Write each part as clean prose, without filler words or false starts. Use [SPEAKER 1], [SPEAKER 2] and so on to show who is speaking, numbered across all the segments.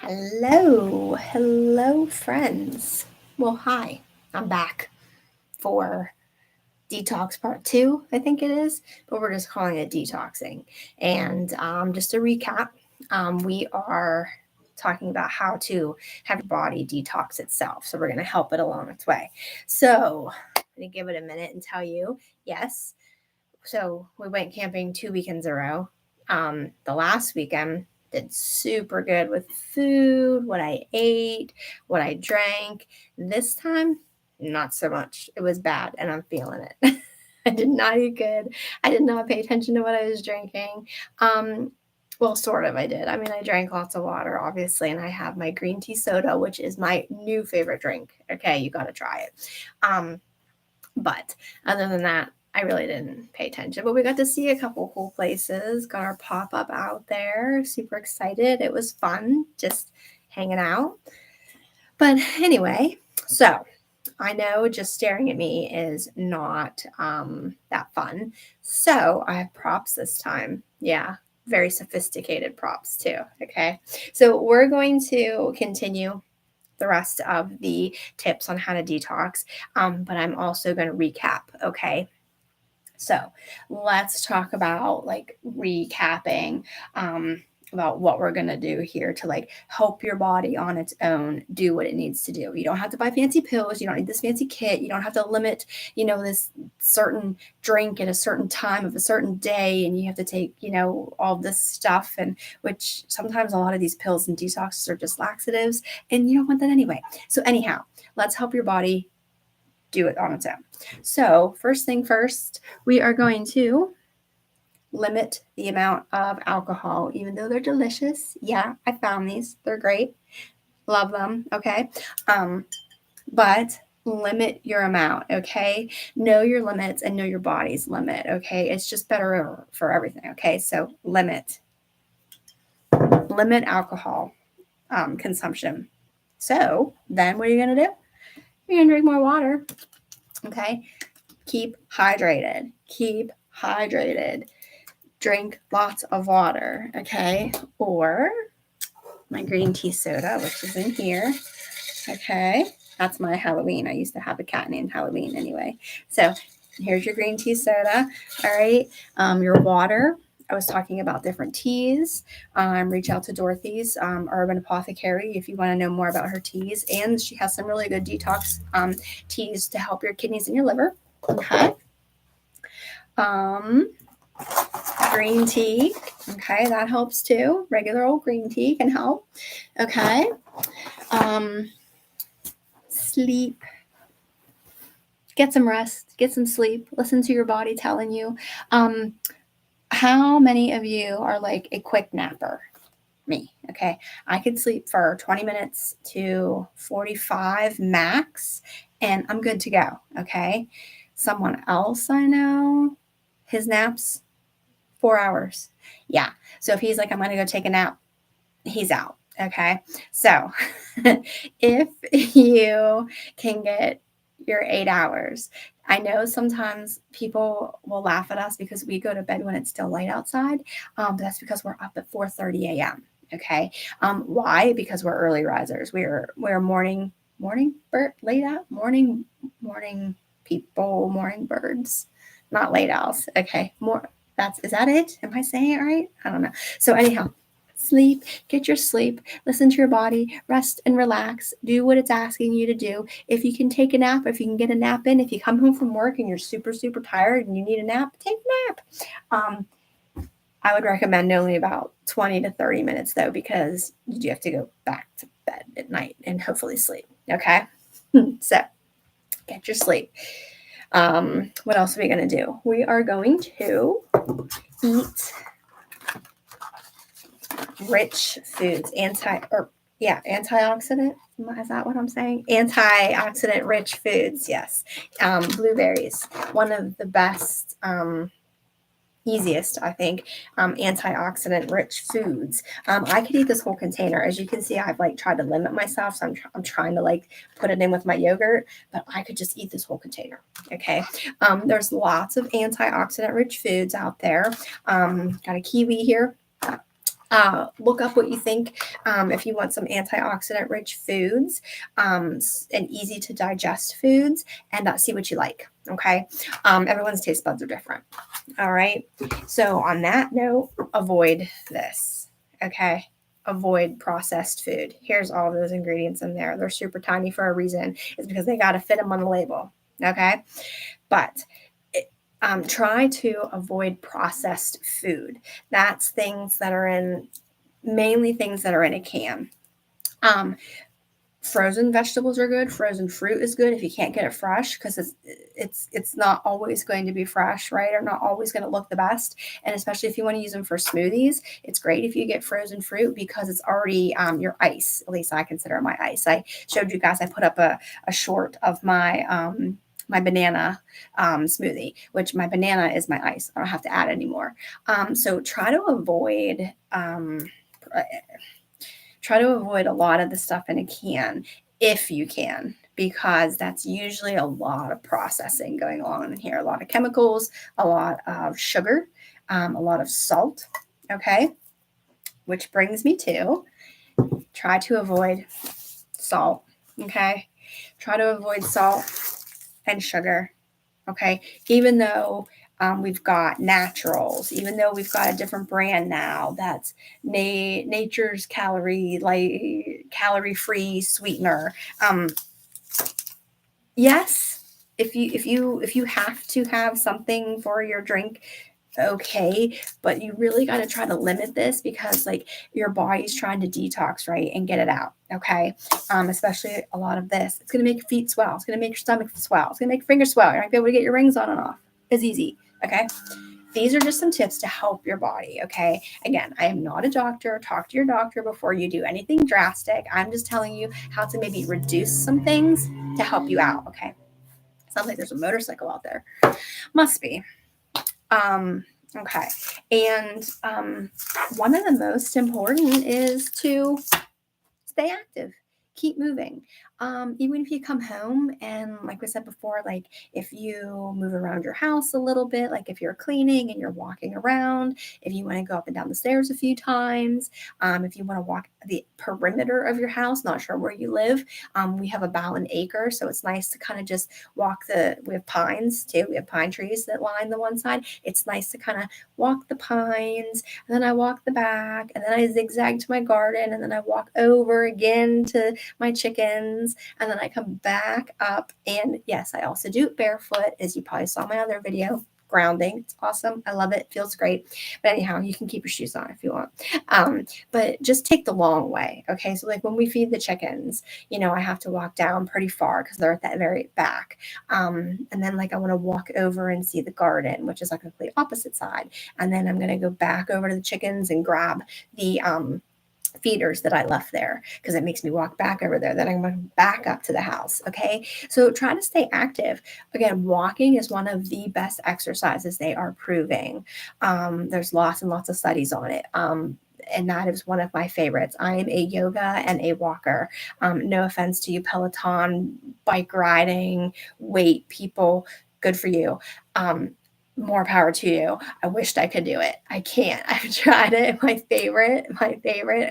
[SPEAKER 1] Hello, friends. Well, hi, I'm back for detox part two, I think it is, but we're just calling it detoxing. And just to recap, we are talking about how to have your body detox itself. So we're going to help it along its way. So I'm going to give it a minute and tell you yes. So we went camping 2 weekends in a row. The last weekend did super good with food, what I ate, what I drank. This time, not so much. It was bad, and I'm feeling it. I did not eat good. I did not pay attention to what I was drinking. Um, well, sort of, I did. I mean, I drank lots of water, obviously, and I have my green tea soda, which is my new favorite drink. Okay, you got to try it. Um, but other than that, I really didn't pay attention. But we got to see a couple cool places, got our pop up out there, super excited. It was fun just hanging out. But anyway, so I know just staring at me is not that fun. So I have props this time. Yeah, very sophisticated props too. Okay. So we're going to continue the rest of the tips on how to detox. But I'm also going to recap. Okay. So let's talk about like recapping about what we're going to do here to like help your body on its own do what it needs to do. You don't have to buy fancy pills. You don't need this fancy kit. You don't have to limit, this certain drink at a certain time of a certain day. And you have to take, all this stuff. And which sometimes a lot of these pills and detoxes are just laxatives. And you don't want that anyway. So, anyhow, let's help your body do it on its own. So, first thing first, we are going to limit the amount of alcohol, even though they're delicious. Yeah, I found these. They're great. Love them. Okay. But limit your amount. Okay. Know your limits and know your body's limit. Okay. It's just better for everything. Okay. So limit alcohol consumption. So then what are you going to do? You're going to drink more water. Okay. Keep hydrated. Keep hydrated. Drink lots of water, okay? Or my green tea soda, which is in here, okay? That's my Halloween. I used to have a cat named Halloween anyway. So here's your green tea soda, all right? Your water. I was talking about different teas. Reach out to Dorothy's Urban Apothecary if you want to know more about her teas. And she has some really good detox teas to help your kidneys and your liver, okay? Um, Green tea. Okay, that helps too. Regular old green tea can help. Okay. Um, Sleep. Get some rest. Get some sleep. Listen to your body telling you. Um, how many of you are like a quick napper? Me. Okay. I could sleep for 20 minutes to 45 max, and I'm good to go. Okay. Someone else I know, his naps 4 hours. Yeah. So if he's like, I'm going to go take a nap, he's out. Okay. So if you can get your 8 hours, I know sometimes people will laugh at us because we go to bed when it's still light outside. But that's because we're up at 4:30 a.m. Okay. Why? Because we're early risers. We're morning bird late out morning people, morning birds, not late owls. Okay. More that's is that it? Am I saying it right? I don't know. So anyhow, sleep, get your sleep, listen to your body, rest and relax, do what it's asking you to do. If you can take a nap, if you can get a nap in, if you come home from work and you're super, super tired and you need a nap, take a nap. I would recommend only about 20 to 30 minutes though, because you do have to go back to bed at night and hopefully sleep. Okay. So get your sleep. What else are we going to do? We are going to eat rich foods, antioxidant. Is that what I'm saying? Antioxidant rich foods. Yes. Blueberries, one of the best, easiest, I think, antioxidant rich foods. I could eat this whole container. As you can see, I've like tried to limit myself. So I'm trying to like put it in with my yogurt, but I could just eat this whole container. Okay. There's lots of antioxidant rich foods out there. Got a kiwi here. Look up what you think if you want some antioxidant rich foods and easy to digest foods, and see what you like. Okay. Everyone's taste buds are different. All right. So, on that note, avoid this. Okay. Avoid processed food. Here's all those ingredients in there. They're super tiny for a reason. It's because they got to fit them on the label. Okay. But try to avoid processed food. That's things that are mainly things that are in a can. Frozen vegetables are good. Frozen fruit is good if you can't get it fresh, because it's not always going to be fresh, right? Or not always going to look the best. And especially if you want to use them for smoothies, it's great if you get frozen fruit because it's already your ice. At least I consider my ice. I showed you guys. I put up a short of my my banana smoothie, which my banana is my ice. I don't have to add anymore. So try to avoid a lot of the stuff in a can if you can, because that's usually a lot of processing going on in here, a lot of chemicals, a lot of sugar, a lot of salt. Okay. Which brings me to try to avoid salt. Okay. Try to avoid salt and sugar. Okay. Even though we've got naturals, even though we've got a different brand now that's nature's calorie free sweetener. Yes, if you have to have something for your drink, okay, but you really got to try to limit this, because like your body's trying to detox, right, and get it out. Okay. Especially a lot of this, it's going to make your feet swell, it's going to make your stomach swell, it's going to make your fingers swell, you're not going to be able to get your rings on and off as easy. Okay. These are just some tips to help your body. Okay. Again, I am not a doctor. Talk to your doctor before you do anything drastic. I'm just telling you how to maybe reduce some things to help you out. Okay. Sounds like there's a motorcycle out there. Must be. Okay. And one of the most important is to stay active, keep moving. Even if you come home and, like we said before, like if you move around your house a little bit, like if you're cleaning and you're walking around, if you want to go up and down the stairs a few times, if you want to walk the perimeter of your house, not sure where you live, we have about an acre, so it's nice to kind of just walk we have pines too. We have pine trees that line the one side. It's nice to kind of walk the pines, and then I walk the back, and then I zigzag to my garden, and then I walk over again to my chickens, and then I come back up. And yes, I also do it barefoot, as you probably saw my other video. Grounding, it's awesome. I love it. Feels great. But anyhow, you can keep your shoes on if you want. But just take the long way. Okay. So like when we feed the chickens, I have to walk down pretty far because they're at that very back. And then like I want to walk over and see the garden, which is like a complete opposite side. And then I'm going to go back over to the chickens and grab the feeders that I left there, because it makes me walk back over there. Then I'm going back up to the house. Okay. So try to stay active. Again, walking is one of the best exercises, they are proving. There's lots and lots of studies on it. And that is one of my favorites. I am a yoga and a walker. No offense to you Peloton, bike riding, weight people, good for you. More power to you. I wished I could do it. I can't. I've tried it. My favorite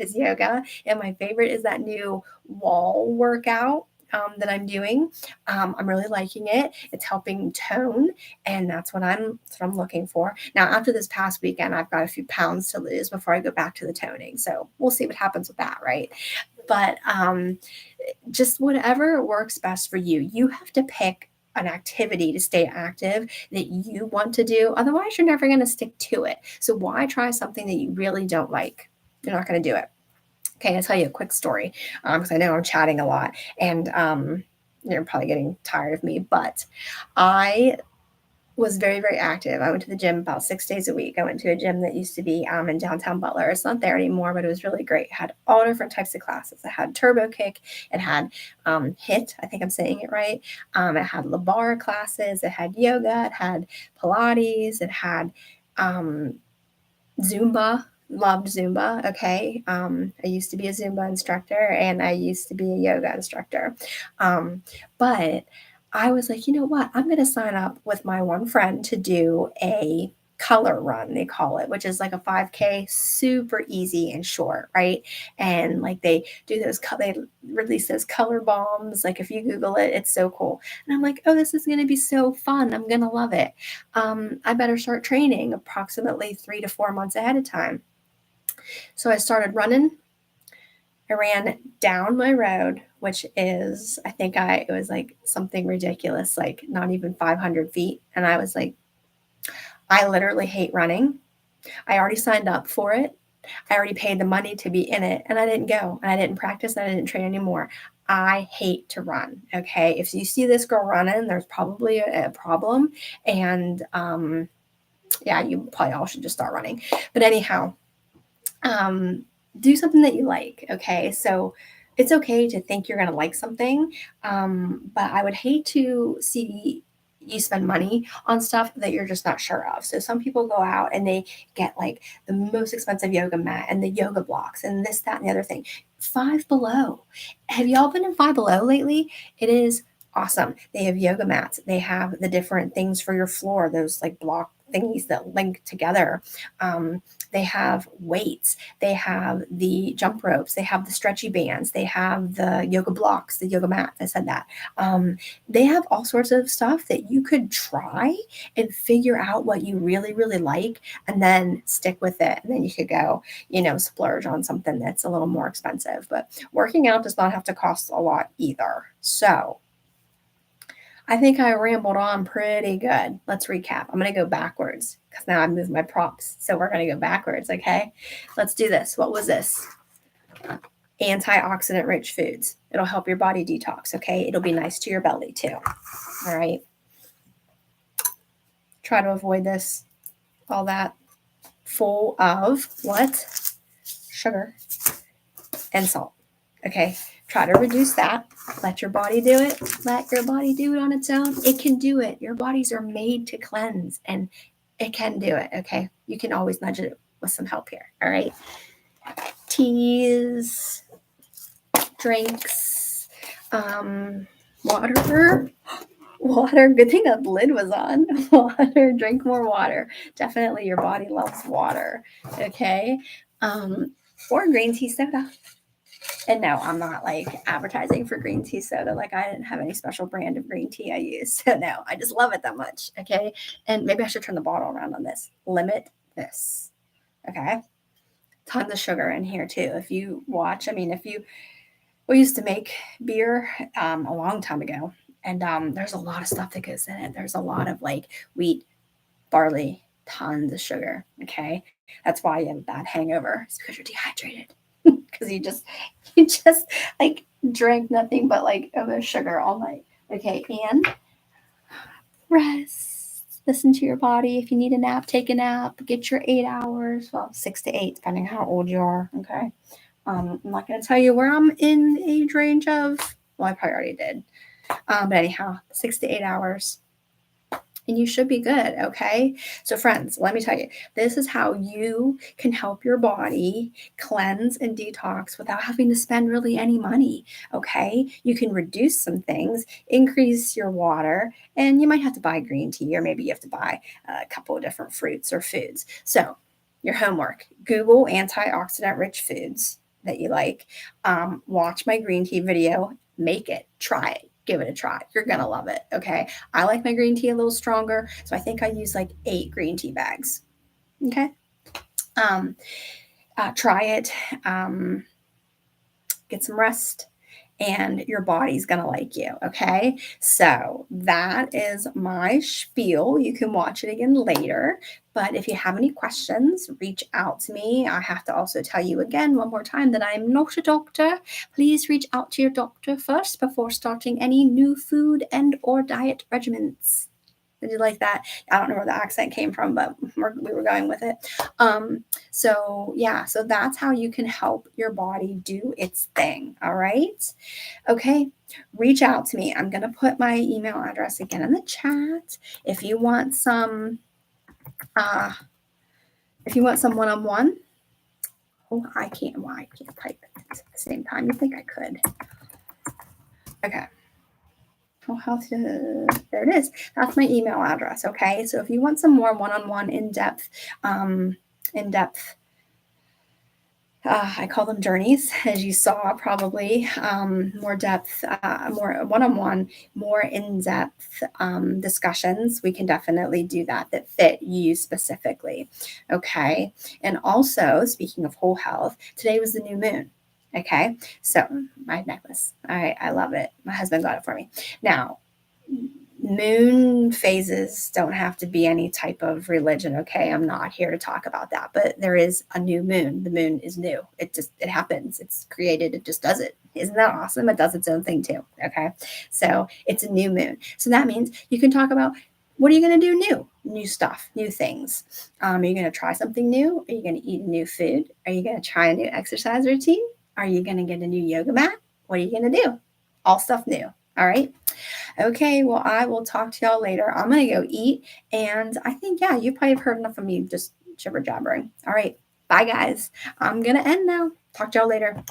[SPEAKER 1] is yoga. And my favorite is that new wall workout that I'm doing. I'm really liking it. It's helping tone, and that's what I'm looking for. Now, after this past weekend, I've got a few pounds to lose before I go back to the toning. So we'll see what happens with that, right? But just whatever works best for you. You have to pick an activity to stay active that you want to do. Otherwise, you're never going to stick to it. So why try something that you really don't like? You're not going to do it. Okay, I'll tell you a quick story, because I know I'm chatting a lot, and you're probably getting tired of me, but I was very, very active. I went to the gym about 6 days a week. I went to a gym that used to be in downtown Butler. It's not there anymore, but it was really great. It had all different types of classes. It had turbo kick. It had HIIT. I think I'm saying it right. It had LaBar classes. It had yoga. It had Pilates. It had Zumba. Loved Zumba. Okay. I used to be a Zumba instructor, and I used to be a yoga instructor. But I was like, you know what? I'm going to sign up with my one friend to do a color run, they call it, which is like a 5K, super easy and short, right? And like they do they release those color bombs. Like if you Google it, it's so cool. And I'm like, oh, this is going to be so fun. I'm going to love it. I better start training approximately 3 to 4 months ahead of time. So I started running. I ran down my road, which is, it was like something ridiculous, like not even 500 feet. And I was like, I literally hate running. I already signed up for it. I already paid the money to be in it, and I didn't go, and I didn't practice, and I didn't train anymore. I hate to run. Okay. If you see this girl running, there's probably a problem. And yeah, you probably all should just start running. But anyhow, do something that you like. Okay. So it's okay to think you're going to like something. But I would hate to see you spend money on stuff that you're just not sure of. So some people go out and they get like the most expensive yoga mat and the yoga blocks and this, that, and the other thing. Five Below. Have y'all been in Five Below lately? It is awesome. They have yoga mats. They have the different things for your floor, those like block thingies that link together. They have weights. They have the jump ropes. They have the stretchy bands. They have the yoga blocks, the yoga mats. I said that. They have all sorts of stuff that you could try and figure out what you really, really like and then stick with it. And then you could go, splurge on something that's a little more expensive. But working out does not have to cost a lot either. So I think I rambled on pretty good. Let's recap. I'm going to go backwards because now I moved my props. So we're going to go backwards. Okay. Let's do this. What was this? Antioxidant rich foods. It'll help your body detox. Okay. It'll be nice to your belly too. All right. Try to avoid this, all that full of what? Sugar and salt. Okay. Try to reduce that. Let your body do it. Let your body do it on its own. It can do it. Your bodies are made to cleanse and it can do it. Okay. You can always nudge it with some help here. All right. Teas, drinks, water. Good thing that lid was on. Water, drink more water. Definitely your body loves water. Okay. Or green tea soda. And no, I'm not like advertising for green tea soda. Like I didn't have any special brand of green tea I use. So no, I just love it that much. Okay. And maybe I should turn the bottle around on this. Limit this. Okay. Tons of sugar in here too. If you watch, we used to make beer a long time ago. And there's a lot of stuff that goes in it. There's a lot of like wheat, barley, tons of sugar. Okay. That's why you have a bad hangover. It's because you're dehydrated. Because you just like drank nothing but like almost sugar all night. Okay, and rest. Listen to your body. If you need a nap, take a nap. Get your 8 hours. Well, 6 to 8, depending how old you are. Okay. I'm not going to tell you where I'm in the age range of. Well, I probably already did. But anyhow, 6 to 8 hours. And you should be good, okay? So friends, let me tell you, this is how you can help your body cleanse and detox without having to spend really any money, okay? You can reduce some things, increase your water, and you might have to buy green tea, or maybe you have to buy a couple of different fruits or foods. So your homework, Google antioxidant-rich foods that you like, watch my green tea video, make it, try it. Give it a try. You're going to love it. Okay. I like my green tea a little stronger. So I think I use like 8 green tea bags. Okay. Try it. Get some rest and your body's going to like you. Okay. So that is my spiel. You can watch it again later. But if you have any questions, reach out to me. I have to also tell you again one more time that I'm not a doctor. Please reach out to your doctor first before starting any new food and or diet regimens. Did you like that? I don't know where the accent came from, but we were going with it. So that's how you can help your body do its thing. All right. Okay. Reach out to me. I'm going to put my email address again in the chat. If you want some one-on-one, I can't type it at the same time. You think I could? Okay. Whole health, there it is. That's my email address. Okay. So if you want some more one-on-one in-depth, in-depth, I call them journeys, as you saw probably, more depth, more one-on-one, more in-depth discussions, we can definitely do that fit you specifically. Okay. And also, speaking of whole health, today was the new moon. Okay. So my necklace, I love it. My husband got it for me. Now, moon phases don't have to be any type of religion. Okay, I'm not here to talk about that, but there is a new moon. The moon is new. It happens. It's created. It just does it. Isn't that awesome? It does its own thing too. Okay, so it's a new moon. So that means you can talk about, what are you going to do new stuff, new things. Are you going to try something new? Are you going to eat new food? Are you going to try a new exercise routine? Are you going to get a new yoga mat? What are you going to do? All stuff new. All right. Okay, well, I will talk to y'all later. I'm going to go eat. And I think, yeah, you probably have heard enough of me just jibber jabbering. All right. Bye, guys. I'm going to end now. Talk to y'all later.